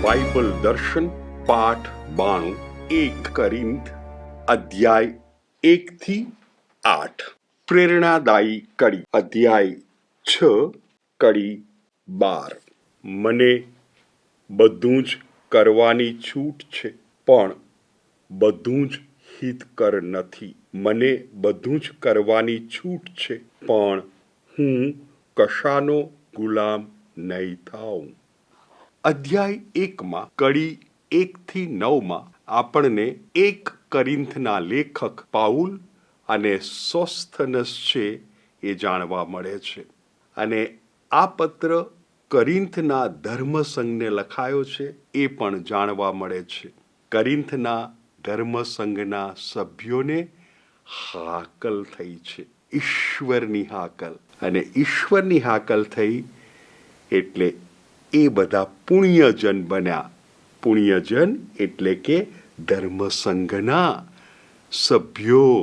Bible દર્શન પાઠ 92 1 કોરિન્થ અધ્યાય 1 થી 8 પ્રેરણાદાયી કડી અધ્યાય 6 કડી 12 મને બધું જ કરવાની છૂટ છે પણ બધું જ હિતકર નથી. મને બધું જ કરવાની છૂટ છે પણ હું કશાનો ગુલામ નહીં થાઉં. અધ્યાય 1 કડી 1 થી 9 આપણને 1 કોરિન્થના લેખક પાઉલ અને સોસ્થનસ છે એ જાણવા મળે છે. અને આ પત્ર કોરિન્થના ધર્મસંઘને લખાયો છે એ પણ જાણવા મળે છે. કોરિન્થના ધર્મસંઘના સભ્યોને હાકલ થઈ છે, ઈશ્વરની હાકલ. અને ઈશ્વરની હાકલ થઈ એટલે એ બધા પુણ્યજન બન્યા. પુણ્યજન એટલે કે ધર્મસંઘના સભ્યો,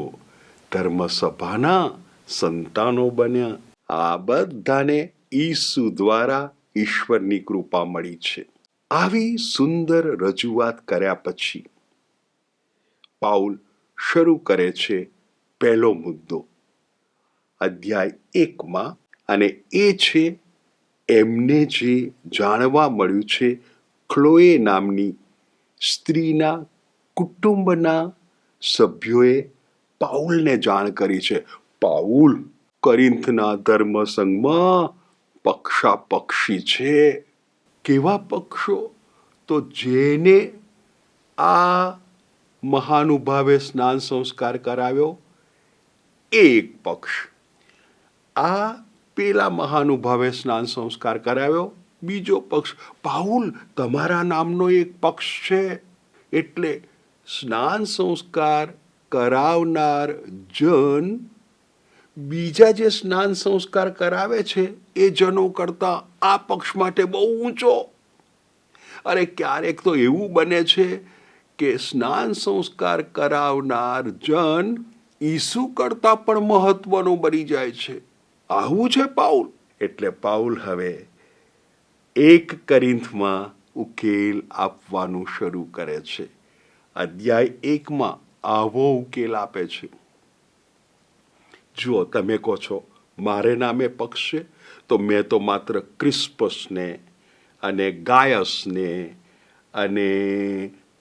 ધર્મસભાના સંતાનો બન્યા. આ બધાને ઈસુ દ્વારા ઈશ્વરની કૃપા મળી છે. આવી સુંદર રજૂઆત કર્યા પછી પાઉલ શરૂ કરે છે પહેલો મુદ્દો અધ્યાય 1 અને એ છે એમને જે જાણવા મળ્યું છે ક્લોએ નામની સ્ત્રીના કુટુંબના સભ્યોએ પાઉલને જાણ કરી છે. પાઉલ કોરિન્થના ધર્મસંઘમાં પક્ષાપક્ષી છે. કેવા પક્ષો? તો જેને આ મહાનુભાવે સ્નાન સંસ્કાર કરાવ્યો એ એક પક્ષ, આ પેલા મહાનુભાવે સ્નાન સંસ્કાર કરાવ્યો બીજો પક્ષ. પાઉલ તમારા નામનો એક પક્ષ છે. એટલે સ્નાન સંસ્કાર કરાવનાર જન બીજા જે સ્નાન સંસ્કાર કરાવે છે એ જનો કરતા આ પક્ષ માટે બહુ ઊંચો. અરે ક્યારેક તો એવું બને છે કે સ્નાન સંસ્કાર કરાવનાર જન ઈસુ કરતા પણ મહત્વનું બની જાય છે. આવું છે પાઉલ. એટલે પાઉલ હવે 1 કોરિન્થમાં ઉકેલ આપવાનું શરૂ કરે છે. અધ્યાય 1 આવો ઉકેલ આપે છે. જુઓ, તમે કહો છો મારે નામે પક્ષ છે, તો મેં તો માત્ર ક્રિસ્પસને અને ગાયસને અને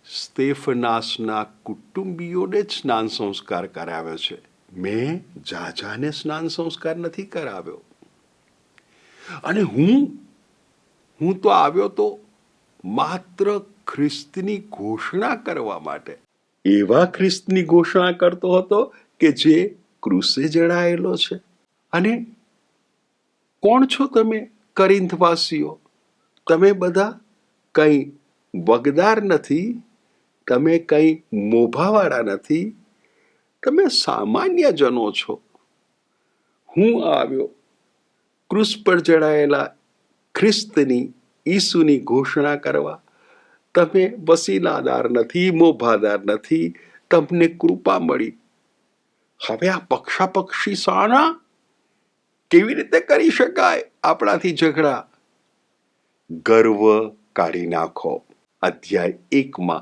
સ્તેફનાસના કુટુંબીઓને જ સ્નાન સંસ્કાર કરાવ્યો છે. મેં જાજાને સ્નાન સંસ્કાર નથી કરાવ્યો. અને હું તો આવ્યો તો માત્ર ખ્રિસ્તની ઘોષણા કરવા માટે. એવા ખ્રિસ્તની ઘોષણા કરતો હતો કે જે ક્રૂસે જડાયેલો છે. અને કોણ છો તમે કોરિન્થવાસીઓ? તમે બધા કંઈ વગદાર નથી, તમે કંઈ મોભાવાળા નથી, તમે સામાન્ય જનો છો. હું આવ્યો ક્રૂસ પર જડાયેલા ખ્રિસ્તની ઈસુની ઘોષણા કરવા. તમે વસીલાદાર નથી, મોભાદાર નથી, તમને કૃપા મળી. હવે આ પક્ષાપક્ષી સાણા કેવી રીતે કરી શકાય આપણાથી ઝઘડા? ગર્વ કાઢી નાખો. અધ્યાય 1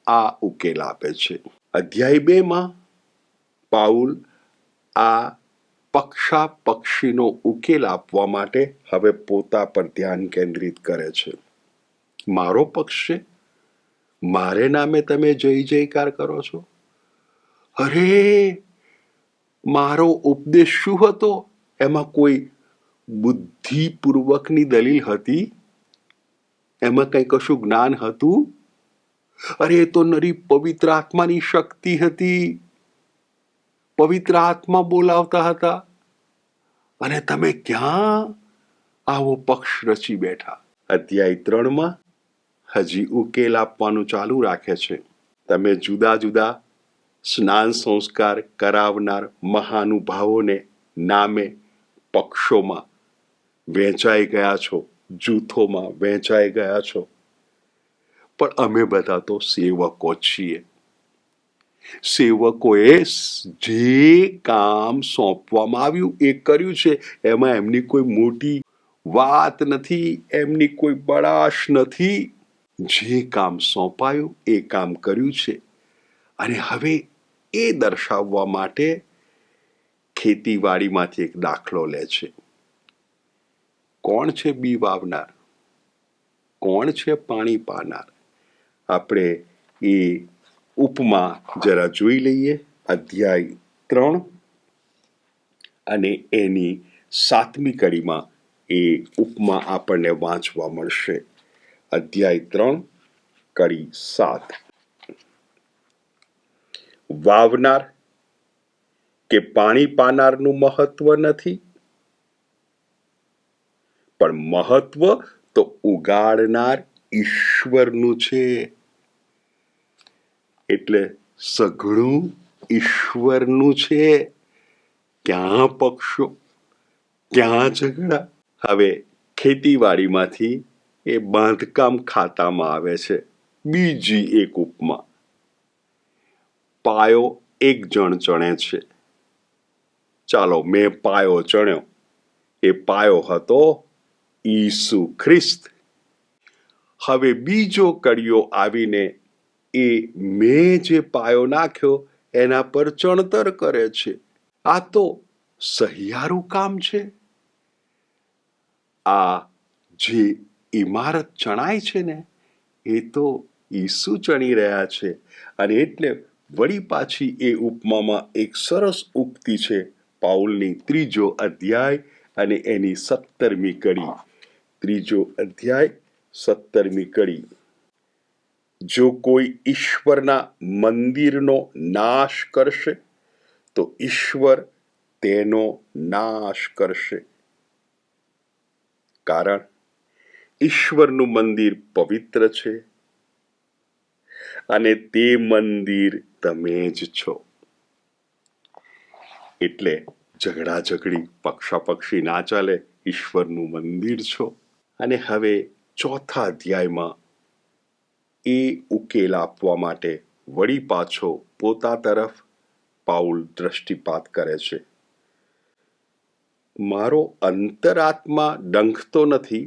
આ ઉકેલ આપે છે. અધ્યાય 2 પાઉલ આ પક્ષાપક્ષીનો ઉકેલ આપવા માટે હવે પોતા પર ધ્યાન કેન્દ્રિત કરે છે. મારો પક્ષ છે, મારે નામે તમે જય જયકાર કરો છો. અરે મારો ઉપદેશ શું હતો? એમાં કોઈ બુદ્ધિપૂર્વકની દલીલ હતી? એમાં કંઈ કશું જ્ઞાન હતું? અરે એ તો નરી પવિત્ર આત્માની શક્તિ હતી. પવિત્ર આત્મા બોલાવતા હતા. અને તમે ક્યાં આવો પક્ષ રચી બેઠા? અધ્યાય 3 હજી ઉકેલ આપવાનું ચાલુ રાખે છે. તમે જુદા જુદા સ્નાન સંસ્કાર કરાવનાર મહાનુભાવોને નામે પક્ષોમાં વહેંચાઈ ગયા છો, જૂથોમાં વહેંચાઈ ગયા છો. પણ અમે બધા તો સેવકો છીએ. સેવકોએ જે કામ સોંપવામાં આવ્યું એ કર્યું છે. એમાં એમની કોઈ મોટી વાત નથી, એમની કોઈ બળાશ નથી. જે કામ સોંપાયું એ કામ કર્યું છે અને હવે એ દર્શાવવા માટે ખેતીવાડીમાંથી એક દાખલો લે છે. કોણ છે બી વાવનાર? કોણ છે પાણી પાનાર? આપણે એ ઉપમા જરા જોઈ લઈએ. અધ્યાય 3 અને એની 7મી કડીમાં એ ઉપમા આપણને વાંચવા મળશે. અધ્યાય 3 કડી 7. વાવનાર કે પાણી પાનારનું મહત્વ નથી, પણ મહત્વ તો ઉગાડનાર ઈશ્વરનું છે. એટલે સઘળું ઈશ્વરનું છે. ક્યાં પક્ષો, ક્યાં ઝઘડા? હવે ખેતીવાડીમાંથી એ બાંધકામ ખાતામાં આવે છે. બીજી એક ઉપમા. પાયો એક જણ ચણે છે. ચાલો, મેં પાયો ચણ્યો. એ પાયો હતો ઈસુ ખ્રિસ્ત. હવે બીજો કડિયો આવીને એ મેં જે પાયો નાખ્યો એના પર ચણતર કરે છે. આ તો સહિયારું કામ છે. આ જે ઇમારત ચણાય છે ને એ તો ઈસુ ચણી રહ્યા છે. અને એટલે વળી પાછી એ ઉપમામાં એક સરસ ઉક્તિ છે. પાઉલની 3 અધ્યાય અને એની 17મી કડી. 3 અધ્યાય 17મી કડી. જો કોઈ ઈશ્વરના મંદિરનો નાશ કરશે તો ઈશ્વર તેનો નાશ કરશે. કારણ ઈશ્વરનું મંદિર પવિત્ર છે અને તે મંદિર તમે જ છો. એટલે ઝઘડા ઝઘડી પક્ષાપક્ષી ના ચાલે. ઈશ્વરનું મંદિર છો. અને હવે 4થા અધ્યાયમાં એ ઉકેલ આપવા માટે વળી પાછો પોતા તરફ પાઉલ દ્રષ્ટિપાત કરે છે. મારો અંતરાત્મા ડંખતો નથી,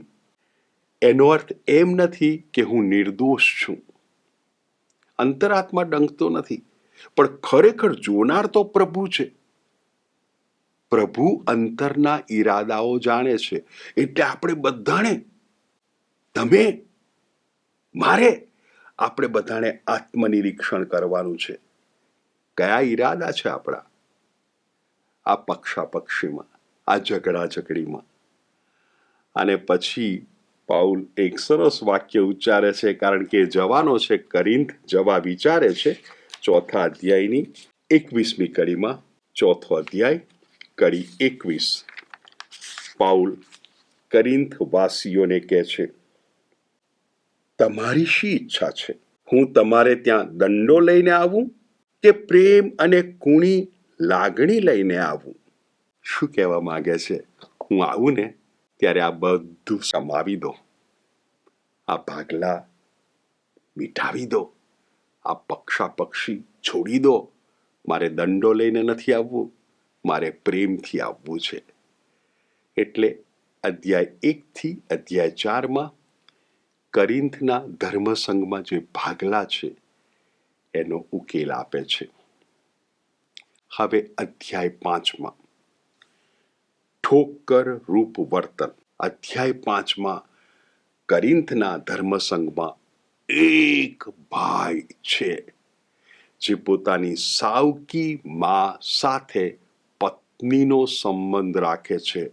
એનો અર્થ એમ નથી કે હું નિર્દોષ છું. અંતરાત્મા ડંખતો નથી, પણ ખરેખર જોનાર તો પ્રભુ છે. પ્રભુ અંતરના ઈરાદાઓ જાણે છે. એટલે આપણે બધાને, તમે, મારે, આપણે બધાને આત્મનિરીક્ષણ કરવાનું છે. કયા ઈરાદા છે આપણા આ પક્ષાપક્ષીમાં, આ ઝઘડા ઝઘડીમાં? અને પછી પાઉલ એક સરસ વાક્ય ઉચ્ચારે છે, કારણ કે જવાનો છે કરિન્થ જવા વિચારે છે. 4થા અધ્યાયની 21મી કડીમાં, 4થો અધ્યાય કડી 21. પાઉલ કરિન્થ વાસીઓને કહે છે, તમારી શી ઈચ્છા છે? હું તમારે ત્યાં દંડો લઈને આવું કે પ્રેમ અને કુણી લાગણી લઈને આવું? શું કહેવા માંગે છે? હું આવું ને ત્યારે આ બધું સમાવી દો. આ ભાગલા મિટાવી દો. આ પક્ષાપક્ષી છોડી દો. મારે દંડો લઈને નથી આવવું, મારે પ્રેમથી આવવું છે. એટલે અધ્યાય 1થી અધ્યાય 4માં કરિન્થના ધર્મસંઘમાં જે ભાગલા છે એનો ઉકેલ આપે છે. હવે અધ્યાય 5માં ઠોકર રૂપ વર્તન. અધ્યાય 5માં કરિન્થના ધર્મસંઘમાં એક ભાઈ છે જે પોતાની સાવકી મા સાથે પત્નીનો સંબંધ રાખે છે.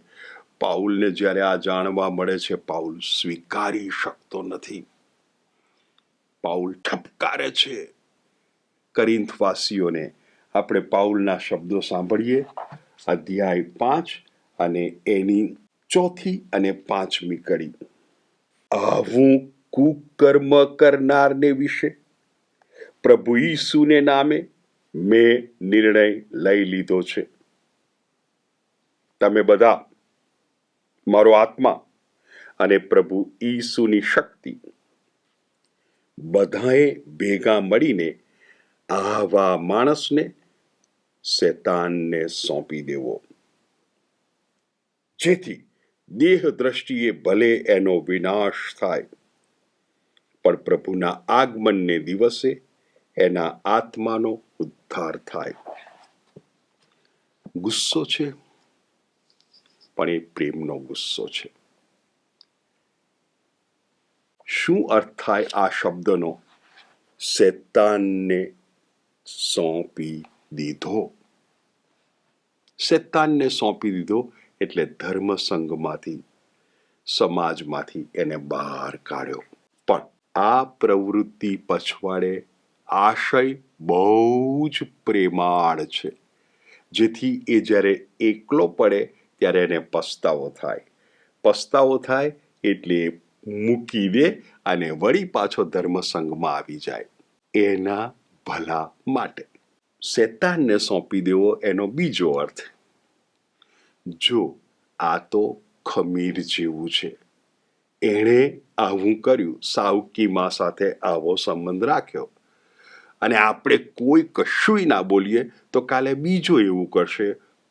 પાઉલને જ્યારે આ જાણવા મળે છે, પાઉલ સ્વીકારી શકતો નથી. પાઉલ ઠપકારે છે કરિન્થવાસીઓને. આપણે પાઉલના શબ્દો સાંભળીએ. અધ્યાય 5 અને એની 4થી અને 5મી કડી. આવું કુકર્મ કરનારને વિશે પ્રભુ ઈસુને નામે મેં નિર્ણય લઈ લીધો છે. તમે બધા, મારો આત્મા અને પ્રભુ ઈસુની શક્તિ, બધાએ ભેગા મળીને આવા માણસને શેતાનને સોંપી દેવો, જેથી દેહ દ્રષ્ટિએ ભલે એનો વિનાશ થાય, પણ પ્રભુના આગમનને દિવસે એના આત્માનો ઉદ્ધાર થાય. ગુસ્સો છે, પણ એ પ્રેમનો ગુસ્સો છે. શું અર્થ થાય આ શબ્દનો? શેતાનને સોંપી દીધો. શેતાનને સોંપી દીધો એટલે ધર્મ સંઘમાંથી, સમાજમાંથી એને બહાર કાઢ્યો. પણ આ પ્રવૃત્તિ પછવાડે આશય બહુ જ પ્રેમાળ છે, જેથી એ જ્યારે એકલો પડે ત્યારે એને પસ્તાવો થાય. પસ્તાવો થાય એટલે મૂકી દે અને વળી પાછો ધર્મસંઘમાં આવી જાય, એના ભલા માટે. શેતાનને સોંપી દેવો એનો બીજો અર્થ, જો આ તો ખમીર જેવું છે, એણે આવું કર્યું, સાવકીમાં સાથે આવો સંબંધ રાખ્યો, અને આપણે કોઈ કશુંય ના બોલીએ તો કાલે બીજો એવું કરશે,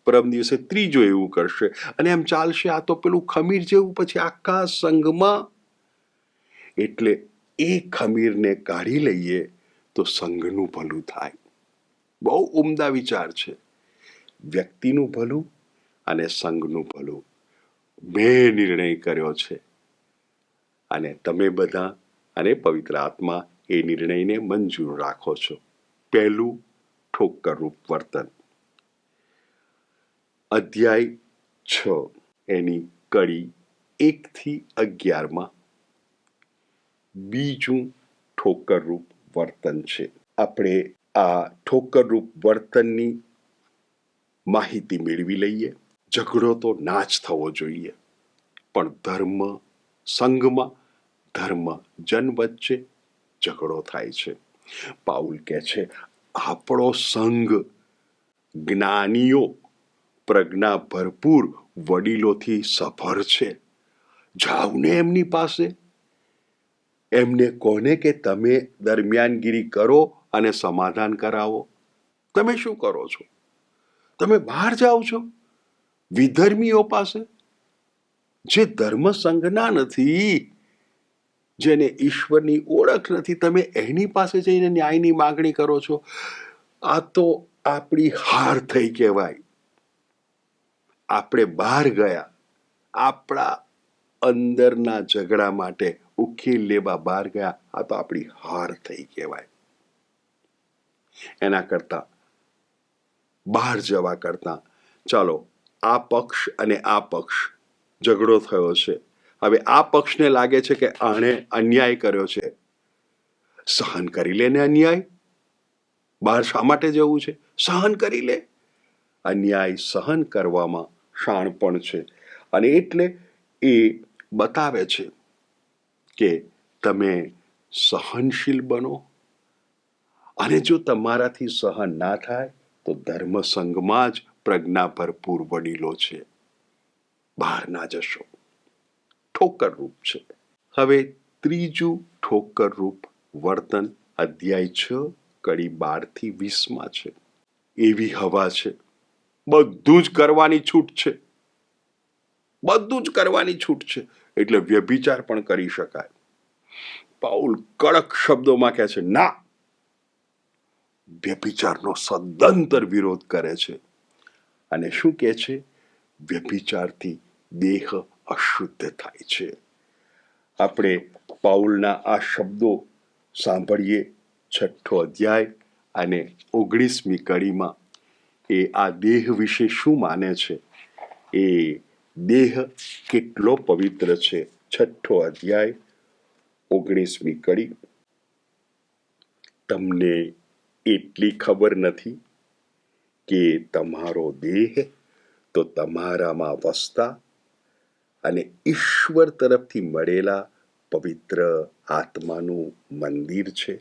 પરમ દિવસે ત્રીજો એવું કરશે, અને એમ ચાલશે. આ તો પેલું ખમીર જેવું પછી આખા સંઘમાં. એટલે એ ખમીરને કાઢી લઈએ તો સંઘનું ભલું થાય. બહુ ઉમદા વિચાર છે. વ્યક્તિનું ભલું અને સંઘનું ભલું. મેં નિર્ણય કર્યો છે અને તમે બધા અને પવિત્ર આત્મા એ નિર્ણયને મંજૂર રાખો છો. પહેલું, ઠોકરરૂપ વર્તન. અધ્યાય 6 એની કડી 1 થી 11 બીજું ઠોકરરૂપ વર્તન છે. આપણે આ ઠોકરરૂપ વર્તનની માહિતી મેળવી લઈએ. ઝઘડો તો ના જ થવો જોઈએ, પણ ધર્મ સંઘમાં, ધર્મ જન વચ્ચે ઝઘડો થાય છે. પાઉલ કહે છે, આપણો સંઘ જ્ઞાનીઓ, પ્રજ્ઞા ભરપૂર વડીલોથી સભર છે. જાઓ ને એમની પાસે, એમને કોને કે તમે દરમિયાનગીરી કરો અને સમાધાન કરાવો. તમે શું કરો છો? તમે બહાર જાઓ છો વિધર્મીઓ પાસે, જે ધર્મ સંઘના નથી, જેને ઈશ્વરની ઓળખ નથી, તમે એની પાસે જઈને ન્યાયની માગણી કરો છો. આ તો આપણી હાર થઈ કહેવાય. આપણે બહાર ગયા, આપણા અંદરના ઝઘડા માટે ઉકેલ લેવા બહાર ગયા, આ તો આપણી હાર થઈ કહેવાય. એના કરતા બહાર જવા કરતા ચાલો, આ પક્ષ અને આ પક્ષ ઝઘડો થયો છે, હવે આ પક્ષને લાગે છે કે આણે અન્યાય કર્યો છે, સહન કરી લે ને અન્યાય. બહાર શા માટે જવું છે? સહન કરી લે. અન્યાય સહન કરવામાં શાણપણ છે, અને એટલે એ બતાવે છે કે તમે સહનશીલ બનો. અને જો તમારાથી સહન ના થાય તો ધર્મ સંઘમાં જ પ્રજ્ઞા ભરપૂર વડીલો છે, બહાર ના જશો. ઠોકરરૂપ છે. હવે ત્રીજું ઠોકરરૂપ વર્તન અધ્યાય 6 કડી 12 થી 20 છે. એવી હવા છે, બધું જ કરવાની છૂટ છે, બધું જ કરવાની છૂટ છે, એટલે વ્યભિચાર પણ કરી શકાય. પાઉલ કડક શબ્દોમાં કહે છે, ના, વ્યભિચારનો સદંતર વિરોધ કરે છે. અને શું કહે છે? વ્યભિચારથી દેહ અશુદ્ધ થાય છે. આપણે પાઉલના આ શબ્દો સાંભળીએ 6 અધ્યાય અને 19મી કડીમાં. એ આ દેહ વિશે શું માને છે? એ દેહ કેટલો પવિત્ર છે? 6 અધ્યાય 19મી કડી. તમને એટલી ખબર નથી કે તમારો દેહ તો તમારામાં વસતા અને ઈશ્વર તરફથી મળેલા પવિત્ર આત્માનું મંદિર છે?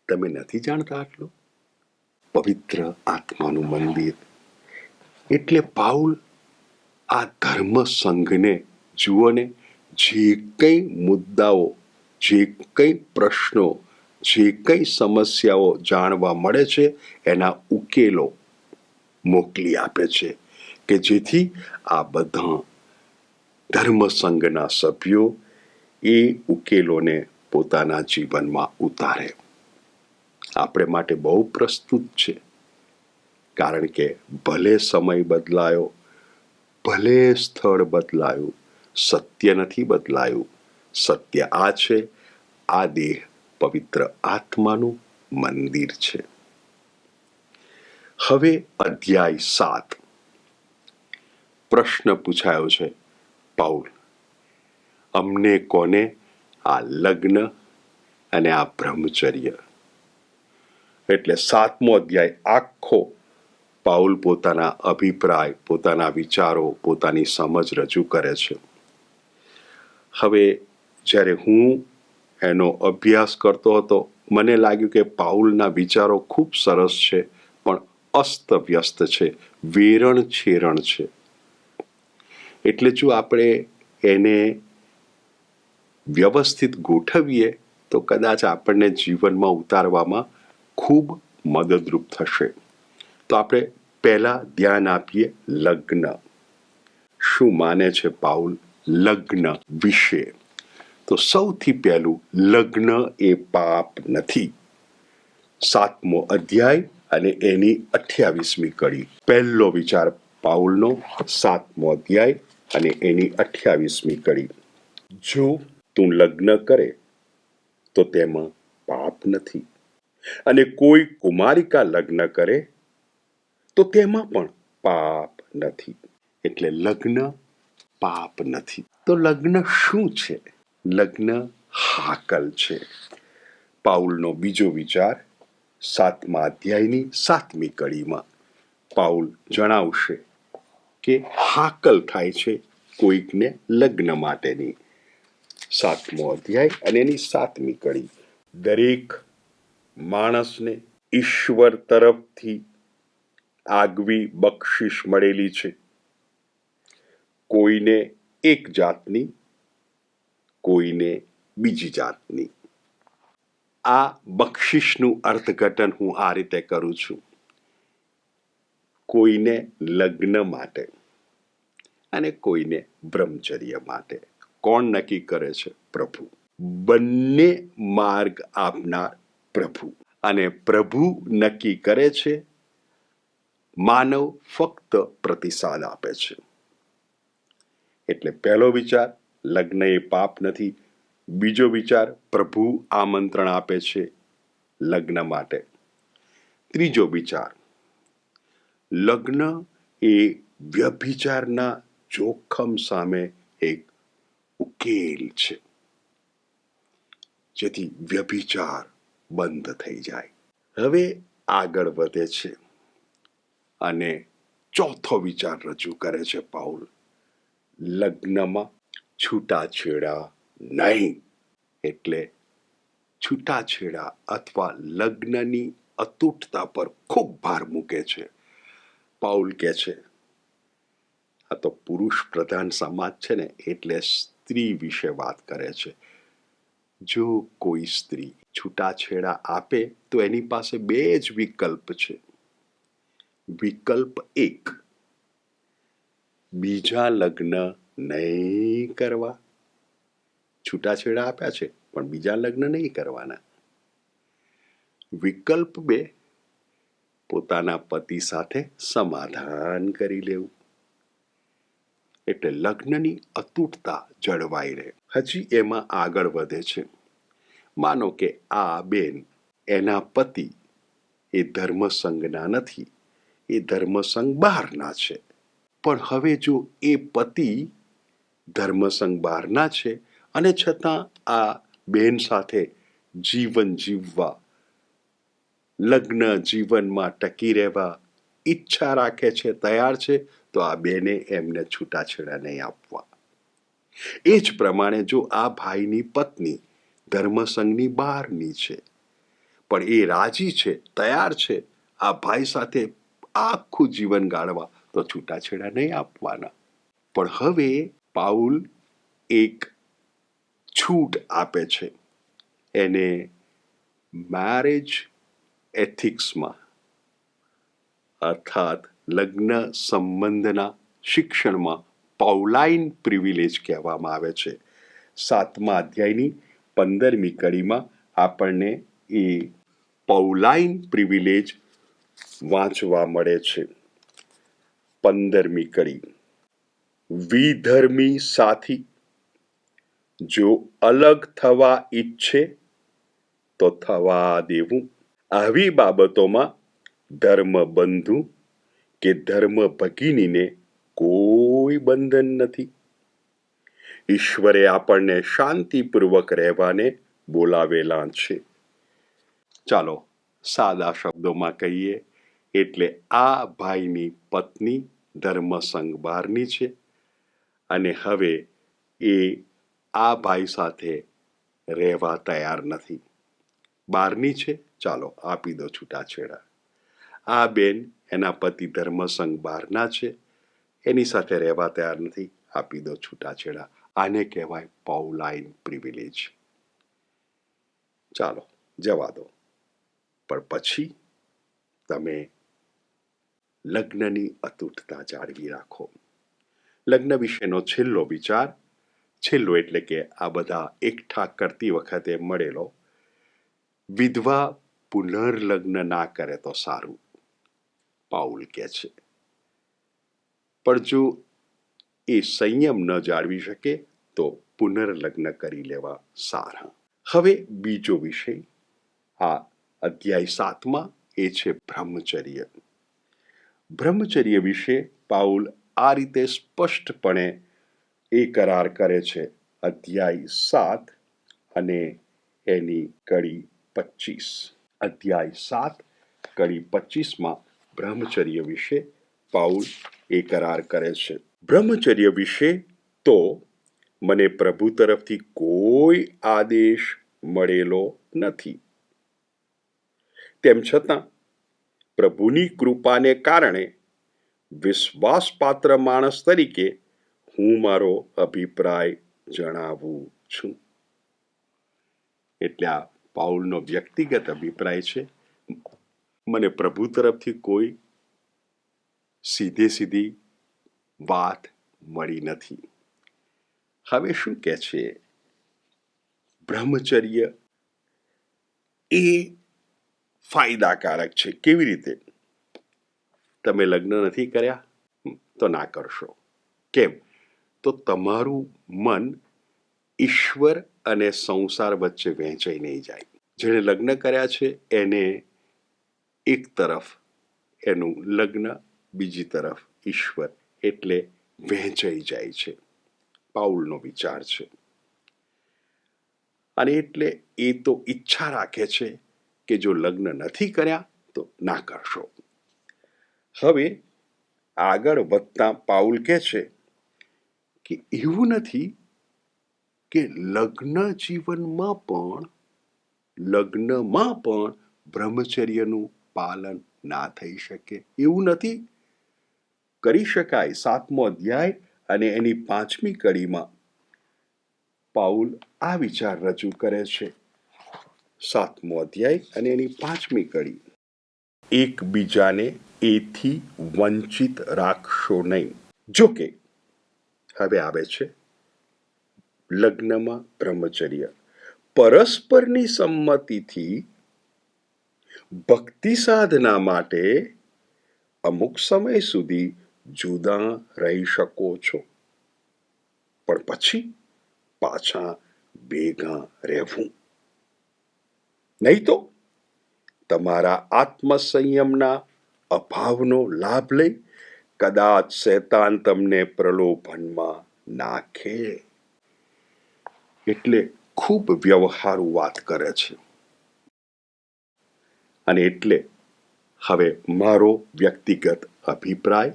તમે નથી જાણતા આટલું? પવિત્ર આત્માનું મંદિર એટલે પાઉલ આ ધર્મ સંઘને જુઓ ને, જે કંઈ મુદ્દાઓ, જે કંઈ પ્રશ્નો, જે કંઈ સમસ્યાઓ જાણવા મળે છે, એના ઉકેલો મોકલી આપે છે, કે જેથી આ બધા ધર્મ સંઘના સભ્યો એ ઉકેલોને પોતાના જીવનમાં ઉતારે. આપણે માટે બહુ પ્રસ્તુત છે, કારણ કે ભલે સમય બદલાયો, ભલે સ્થળ બદલાયું, સત્ય નથી બદલાયું. સત્ય આ છે, આ દેહ પવિત્ર આત્માનું મંદિર છે. હવે અધ્યાય 7. પ્રશ્ન પૂછાયો છે, પાઉલ, અમને કોને આ લગ્ન અને આ બ્રહ્મચર્ય? એટલે 7મો અધ્યાય આખો પાઉલ પોતાના અભિપ્રાય, પોતાના વિચારો, પોતાની સમજ રજૂ કરે છે. હવે જ્યારે હું એનો અભ્યાસ કરતો હતો, મને લાગ્યું કે પાઉલના વિચારો ખૂબ સરસ છે, પણ અસ્તવ્યસ્ત છે, વેરણ છેરણ છે. એટલે જો આપણે એને વ્યવસ્થિત ગોઠવીએ તો કદાચ આપણને જીવનમાં ઉતારવામાં ખૂબ મદદરૂપ થશે. તો આપણે પહેલા ધ્યાન આપીએ લગ્ન. શું માને છે પાઉલ લગ્ન વિશે? તો સૌથી પહેલું, લગ્ન એ પાપ નથી. 7મો અધ્યાય અને એની 28મી કડી. પહેલો વિચાર પાઉલનો, 7મો અધ્યાય અને એની 28મી કડી. જો તું લગ્ન કરે તો તેમાં પાપ નથી, અને કોઈ કુમારિકા લગ્ન કરે તો તેમાં પણ પાપ નથી. એટલે લગ્ન પાપ નથી. તો લગ્ન શું છે? લગ્ન હાકલ છે. પાઉલનો બીજો વિચાર 7મા અધ્યાયની 7મી કડીમાં પાઉલ જણાવશે કે હાકલ થાય છે કોઈકને લગ્ન માટેની. 7મો અધ્યાય અને એની 7મી કડી. દરેક માણસને ઈશ્વર તરફથી આગવી બક્ષિસ મળેલી છે. કોઈને એક જાતની, કોઈને બીજી જાતની. આ બક્ષિસનું અર્થઘટન હું આ રીતે કરું છું. કોઈને લગ્ન માટે અને કોઈને બ્રહ્મચર્ય માટે. કોણ નક્કી કરે છે? પ્રભુ. બંને માર્ગ આપનાર પ્રભુ. અને પ્રભુ નક્કી કરે છે, માનવ ફક્ત પ્રતિસાદ આપે છે. એટલે પહેલો વિચાર, લગ્ન એ પાપ નથી. બીજો વિચાર, પ્રભુ આમંત્રણ આપે છે લગ્ન માટે. ત્રીજો વિચાર, લગ્ન એ વ્યભિચારના જોખમ સામે એક ઉકેલ છે, જેથી વ્યભિચાર બંધ થઈ જાય. હવે આગળ વધે છે અને ચોથો વિચાર રજૂ કરે છે પાઉલ. લગ્નમાં છૂટાછેડા નહીં. એટલે છૂટાછેડા અથવા લગ્નની અતૂટતા પર ખૂબ ભાર મૂકે છે. પાઉલ કહે છે, આ તો પુરુષ પ્રધાન સમાજ છે ને, એટલે સ્ત્રી વિશે વાત કરે છે. જો કોઈ સ્ત્રી છૂટાછેડા આપે તો એની પાસે બે જ વિકલ્પ છે. વિકલ્પ 1, બીજા લગ્ન નહીં કરવા. છૂટાછેડા આપ્યા છે પણ બીજા લગ્ન નહીં કરવાના. વિકલ્પ 2, પોતાના પતિ સાથે સમાધાન કરી લેવું. એટલે લગ્નની અતૂટતા જળવાઈ રહે. હજી એમાં આગળ વધે છે. માનો કે આ બેન, એના પતિ એ ધર્મસંઘના નથી, એ ધર્મસંઘ બહારના છે. પણ હવે જો એ પતિ ધર્મસંઘ બહારના છે અને છતાં આ બેન સાથે જીવન જીવવા, લગ્ન જીવનમાં ટકી રહેવા ઈચ્છા રાખે છે, તૈયાર છે, તો આ બેને એમને છૂટાછેડા નહીં આપવા. એ જ પ્રમાણે જો આ ભાઈની પત્ની ધર્મસંઘની બહારની છે, પણ એ રાજી છે, તૈયાર છે આ ભાઈ સાથે આખું જીવન ગાળવા, તો છૂટાછેડા નહીં આપવાના. પણ હવે પાઉલ એક છૂટ આપે છે. એને મેરેજ એથિક્સમાં, અર્થાત લગ્ન સંબંધના શિક્ષણમાં પાઉલાઇન પ્રિવિલેજ કહેવામાં આવે છે. 7મા અધ્યાયની 15મી કડીમાં આપણને એ પૌલાઇન પ્રિવિલેજ વાંચવા મળે છે. 15મી કડી. વિધર્મી સાથી જો અલગ થવા ઈચ્છે તો થવા દેવું. આવી બાબતોમાં ધર્મબંધુ કે ધર્મ ભગિનીને કોઈ બંધન નથી. ઈશ્વરે આપણને શાંતિપૂર્વક રહેવાને બોલાવેલા છે. ચાલો સાદા શબ્દોમાં કહીએ એટલે આ ભાઈની પત્ની ધર્મસંઘ બહારની છે અને હવે એ આ ભાઈ સાથે રહેવા તૈયાર નથી. બહારની છે, ચાલો આપી દો છૂટાછેડા. આ બેન એના પતિ ધર્મસંઘ બહારના છે, એની સાથે રહેવા તૈયાર નથી, આપી દો છૂટાછેડા. આને કહેવાય પૌલાઇન પ્રિવિલેજ. ચાલો જવા દો, પણ પછી તમે લગ્નની અતૂટતા જાળવી રાખો. લગ્ન વિશેનો છેલ્લો વિચાર, છેલ્લો એટલે કે આ બધા એકઠા કરતી વખતે મળેલો, વિધવા પુનર્લગ્ન ના કરે તો સારું, પાઉલ કહે છે. પણ જો એ સંયમ ન જાળવી શકે તો પુનર્લગ્ન કરી લેવા સારા. હવે બીજો વિષય આ અધ્યાય 7માં એ છે બ્રહ્મચર્ય. બ્રહ્મચર્ય વિશે પાઉલ આ રીતે સ્પષ્ટપણે એ કરાર કરે છે. અધ્યાય 7 અને એની કડી 25. અધ્યાય 7 કડી 25માં બ્રહ્મચર્ય વિશે પાઉલ એ કરાર કરે છે. બ્રહ્મચર્ય વિશે તો મને પ્રભુ તરફથી કોઈ આદેશ મળેલો નથી. તેમ છતાં પ્રભુની કૃપાને કારણે વિશ્વાસપાત્ર માણસ તરીકે હું મારો અભિપ્રાય જણાવું છું. એટલે આ પાઉલનો વ્યક્તિગત અભિપ્રાય છે. મને પ્રભુ તરફથી કોઈ સીધી વાત મળી નથી. હવે શું કહે છે? બ્રહ્મચર્ય એ ફાયદાકારક છે. કેવી રીતે? તમે લગ્ન નથી કર્યા તો ના કરશો. કેમ? તો તમારું મન ઈશ્વર અને સંસાર વચ્ચે વહેંચાઈ નહીં જાય. જેણે લગ્ન કર્યા છે એને એક તરફ એનું લગ્ન, બીજી તરફ ઈશ્વર, એટલે વહેંચાઈ જાય છે. પાઉલનો વિચાર છે. અને એટલે એ તો ઈચ્છા રાખે છે કે જો લગ્ન નથી કર્યા તો ના કરશો. હવે આગળ વધતા પાઉલ કહે છે કે એવું નથી કે લગ્નમાં પણ બ્રહ્મચર્યનું પાલન ના થઈ શકે. એવું નથી, કરી શકાય. 7મો અધ્યાય અને એની 5મી કડીમાં પાઉલ આ વિચાર રજૂ કરે છે. 7મો અધ્યાય અને એની 5મી કડી. એકબીજાને એથી વંચિત રાખશો નહીં. જોકે હવે આવે છે લગ્નમાં બ્રહ્મચર્ય પરસ્પરની સંમતિથી ભક્તિ સાધના માટે અમુક સમય સુધી જુદા રહી શકો છો, પણ પછી પાછા ભેગા રહેવું. નહીં તો તમારા આત્મસંયમના અભાવનો લાભ લઈ કદાચ શૈતાન તમને પ્રલોભનમાં નાખે. એટલે ખૂબ વ્યવહારુ વાત કરે છે. અને એટલે હવે મારો વ્યક્તિગત અભિપ્રાય,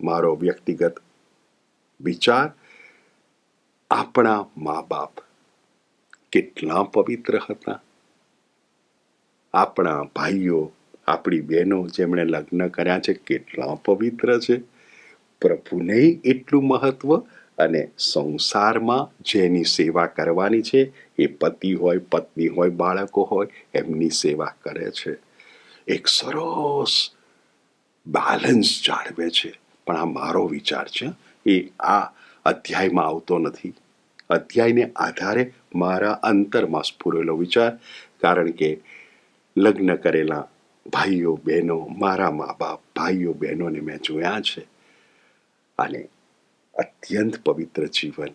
મારો વ્યક્તિગત વિચાર, આપણા મા બાપ કેટલા પવિત્ર હતા. આપણા ભાઈઓ, આપણી બહેનો જેમણે લગ્ન કર્યા છે કેટલા પવિત્ર છે. પ્રભુને એટલું મહત્વ, અને સંસારમાં જેની સેવા કરવાની છે એ પતિ હોય, પત્ની હોય, બાળકો હોય, એમની સેવા કરે છે. એક સરસ બેલેન્સ જાળવે છે. પણ આ મારો વિચાર છે, એ આ અધ્યાયમાં આવતો નથી. અધ્યાયને આધારે મારા અંતરમાં સ્ફુરેલો વિચાર, કારણ કે લગ્ન કરેલા ભાઈઓ બહેનો, મારા મા બાપ ભાઈઓ બહેનોને મેં જોયા છે અને અત્યંત પવિત્ર જીવન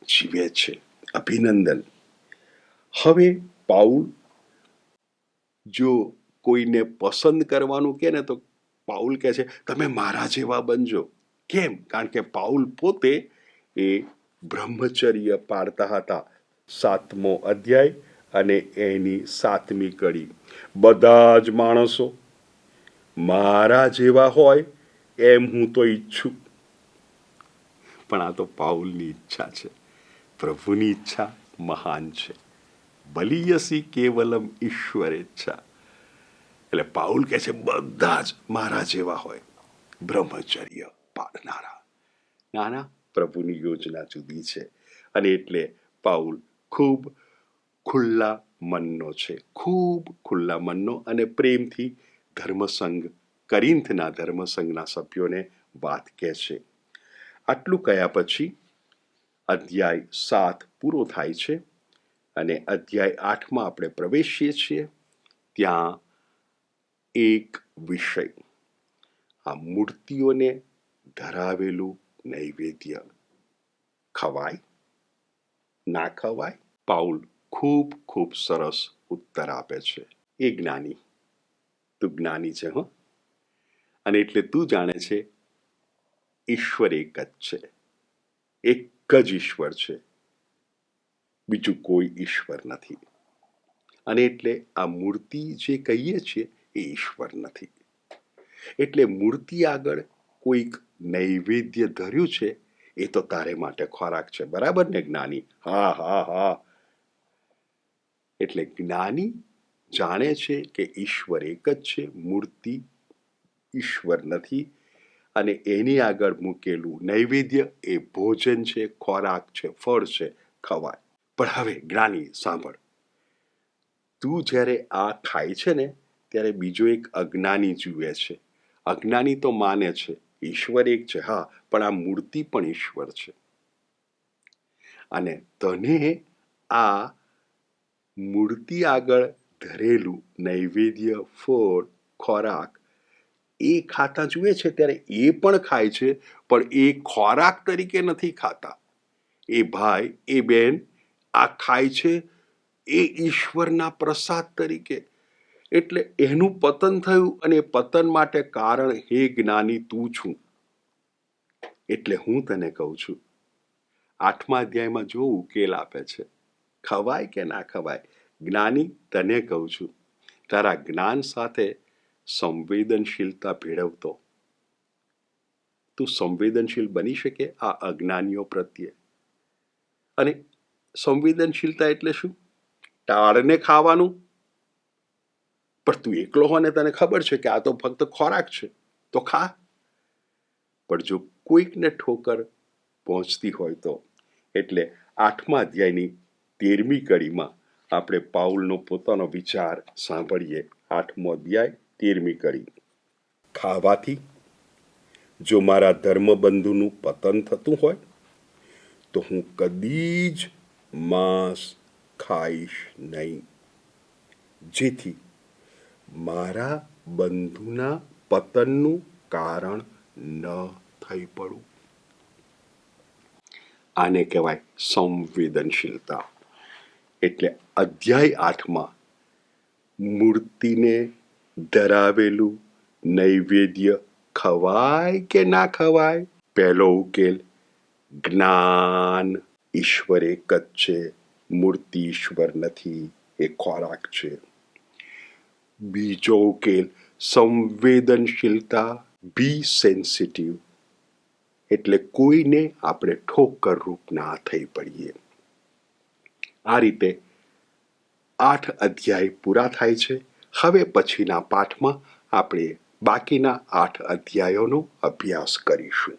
જીવે છે. અભિનંદન. હવે પાઉલ જો કોઈને પસંદ કરવાનું કહે ને તો પાઉલ કહે છે તમે મારા જેવા બનજો. કેમ? કારણ કે પાઉલ પોતે એ બ્રહ્મચર્ય પાળતા હતા. 7મો અધ્યાય અને એની 7મી કડી. બધા જ માણસો મારા જેવા હોય એમ હું તો ઈચ્છું. પણ આ તો પાઉલની ઈચ્છા છે. પ્રભુની ઈચ્છા મહાન છે. બલિયસી કેવલમ ઈશ્વરેચ્છા. એટલે પાઉલ કહે છે બધા જ મારા જેવા હોય, બ્રહ્મચર્ય પાળનારા. નાના પ્રભુની યોજના જુદી છે અને એટલે પાઉલ ખૂબ ખુલ્લા મનનો છે, ખૂબ ખુલ્લા મનનો અને પ્રેમથી ધર્મસંઘ, કરિન્થના ધર્મસંઘના સભ્યોને વાત કહે છે. આટલું કહ્યા પછી અધ્યાય 7 પૂરો થાય છે અને અધ્યાય 8માં આપણે પ્રવેશીએ છીએ. ત્યાં એક વિષય, આ મૂર્તિઓને ધરાવેલું નૈવેદ્ય ખવાય ના ખવાય? પાઉલ ખૂબ ખૂબ સરસ ઉત્તર આપે છે. એ જ્ઞાની, તું જ્ઞાની છે હો, અને એટલે તું જાણે છે ઈશ્વર એક જ છે, એક જ ઈશ્વર છે, બીજું કોઈ ઈશ્વર નથી. અને એટલે આ મૂર્તિ જે કહીએ છીએ એ ઈશ્વર નથી. એટલે મૂર્તિ આગળ કોઈક નૈવેદ્ય ધર્યું છે એ તો તારે માટે ખોરાક છે. બરાબર ને જ્ઞાની? હા હા હા. એટલે જ્ઞાની જાણે છે કે ઈશ્વર એક જ છે, મૂર્તિ ઈશ્વર નથી, અને એની આગળ મૂકેલું નૈવેદ્ય એ ભોજન છે, ખોરાક છે, ફળ છે, ખવાય. પણ હવે જ્ઞાની સાંભળ, તું જ્યારે આ ખાય છે ને ત્યારે બીજો એક અજ્ઞાની જુએ છે. અજ્ઞાની તો માને છે ઈશ્વર એક છે, હા, પણ આ મૂર્તિ પણ ઈશ્વર છે. અને તને આ મૂર્તિ આગળ ધરેલું નૈવેદ્ય, ફળ, ખોરાક એ ખાતા જુએ છે ત્યારે એ પણ ખાય છે, પણ એ ખોરાક તરીકે નથી ખાતા. એ ભાઈ, એ બેન આ ખાય છે એ ઈશ્વરના પ્રસાદ તરીકે. એટલે એનું પતન થયું અને પતન માટે કારણ હે જ્ઞાની તું છું. એટલે હું તને કહું છું 8મા અધ્યાયમાં જો ઉકેલ આપે છે, ખવાય કે ના ખવાય. જ્ઞાની તને કહું છું, તારા જ્ઞાન સાથે સંવેદનશીલતા ભેળવતો તું સંવેદનશીલ બની શકે આ અજ્ઞાનીઓ પ્રત્યે. અને સંવેદનશીલતા એટલે શું? ટાળને ખાવાનું. પણ તું એકલો હો ને તને ખબર છે કે આ તો ફક્ત ખોરાક છે તો ખા. પણ જો કોઈકને ઠોકર પહોંચતી હોય તો. એટલે 8મા અધ્યાયની 13મી કડીમાં આપણે પાઉલનો પોતાનો વિચાર સાંભળીએ. 8મો અધ્યાય 13મી કડી. ખાવાથી જો મારા ધર્મબંધુનું પતન થતું હોય તો હું કદી જ માંસ ખાઈશ નહીં, જેથી મારા બંધુના પતનનું કારણ ન થઈ પડું. આને કહેવાય સંવેદનશીલતા. એટલે અધ્યાય 8માં મૂર્તિને ધરાવેલું નૈવેદ્ય ખવાય કે ના ખવાય? પહેલો ઉકેલ જ્ઞાન. ઈશ્વર એક જ છે, મૂર્તિ ઈશ્વર નથી, એ ખોરાક છે. બીજો ઉકેલ સંવેદનશીલતા. બી સેન્સિટિવ. એટલે કોઈને આપણે ઠોકર રૂપ ના થઈ પડીએ. આ રીતે 8 અધ્યાય પૂરા થાય છે. હવે પછીના પાઠમાં આપણે બાકીના 8 અધ્યાયોનો અભ્યાસ કરીશું.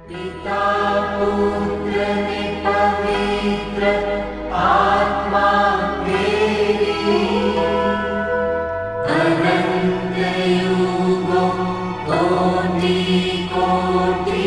પિતા પુત્ર ને પવિત્ર આત્મા તેરી અનંત યુગો કોટિ કોટિ